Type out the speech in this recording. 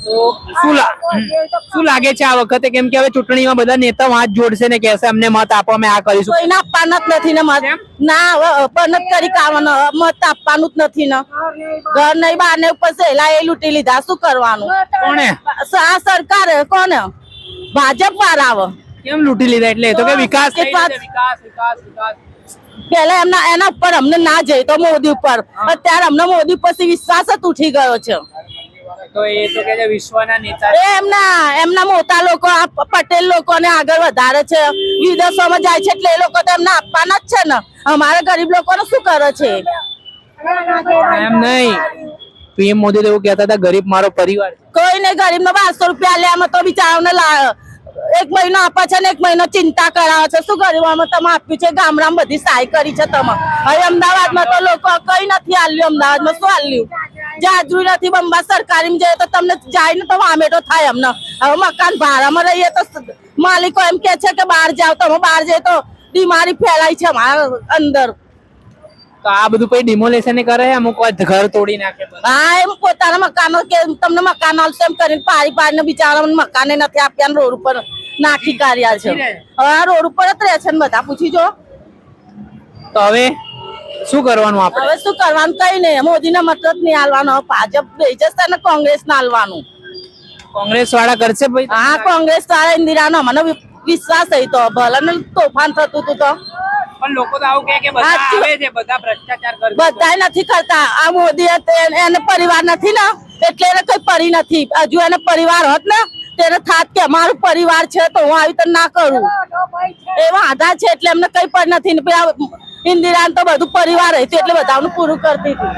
તો શું લાગે છે આ વખતે, કેમ કે હવે ચૂંટણીમાં બધા નેતાઓ હાથ જોડશે ને કહેશે અમને મત આપો અમે આ કરીશું? કોઈને આપવાના જ નથી ને મત. ના પનત કરી કાવાનો મત આપવાનું જ નથી ને. ઘર નહીં બહાર ને ઉપર સહેલા એ લૂંટી લીધા, શું કરવાનું? કોણે આ સરકાર કોને? ભાજપ વાળા આવે. કેમ લૂંટી લીધા? એટલે એ તો કે વિકાસ થઈ રહ્યો છે, વિકાસ વિકાસ વિકાસ. પેલા એના ઉપર અમને ના જઈ તો મોદી ઉપર, અત્યારે અમને મોદી પછી વિશ્વાસ જ ઉઠી ગયો છે. તો એ તો કે છે વિશ્વના નેતા એમના મોટા લોકો પટેલ લોકોને આગળ વધારે છે, વિદેશોમાં જાય છે એટલે એ લોકો તો એમને આપવાના જ છે ને. અમારા ગરીબ લોકોને શું કરે છે? એમ નહીં, પીએમ મોદી તો એવું કહેતા હતા ગરીબ મારો પરિવાર છે. કોઈ નહીં, ગરીબ ને 1200 રૂપિયા લે, અમે તો બિચારાઓને એક મહિનો આપે છે ને એક મહિનો ચિંતા કરાવે છે. શું ગરીબોમાં તમે આપ્યું છે? ગામડામાં બધી સહાય કરી છે તમે. હવે અમદાવાદમાં તો લોકો કઈ નથી આલ્યું. અમદાવાદમાં શું આલ્યું? જાજુ નથી. બંબા સરકારી જઈએ તો તમને જાય ને તો વામેટો થાય અમને. હવે મકાન ભાડામાં રહીએ તો માલિકો એમ કે છે કે બહાર જાઓ. તમે બહાર જઈએ તો બીમારી ફેલાય છે અમારા અંદર. તો આ બધું પછી ડિમોલેશન કરે, અમુક વાર ઘર તોડી નાખે. હા, એમ પોતાના મકાનો કે તમને મકાન આવશે એમ કરીને પાડી બિચારાઓને મકાને નથી આપ્યા, રોડ ઉપર નાખી કાઢ્યા છે. હવે રોડ ઉપર જ રહે છે ને બધા, પૂછી જો. તો હવે શું કરવાનું આપણે? હવે શું કરવાનું? કઈ નહીં, મોદીને મત જ નહીં હાલવાનો. ભાજપ રહી જશે ને કોંગ્રેસ ને હાલવાનું. કોંગ્રેસ વાળા કરશે ભાઈ? હા, કોંગ્રેસ વાળા ઇન્દિરાનો મને વિશ્વાસ છે. તો ભલે ને તોફાન થતું હતું તો પણ લોકો તો આવું કહે કે બધા આવે છે, બધા ભ્રષ્ટાચાર કરે. બધા નથી કરતા. આ મોદી એને પરિવાર નથી ને એટલે એને કઈ પડી નથી. હજુ એને પરિવાર હોત ને તેને થાત કે અમારું પરિવાર છે તો હું આવી તો ના કરું. એવા આધાર છે એટલે એમને કઈ પડી નથી. ઇન્દિરા તો બધું પરિવાર હતું એટલે બધાનું પૂરું કરતી હતી.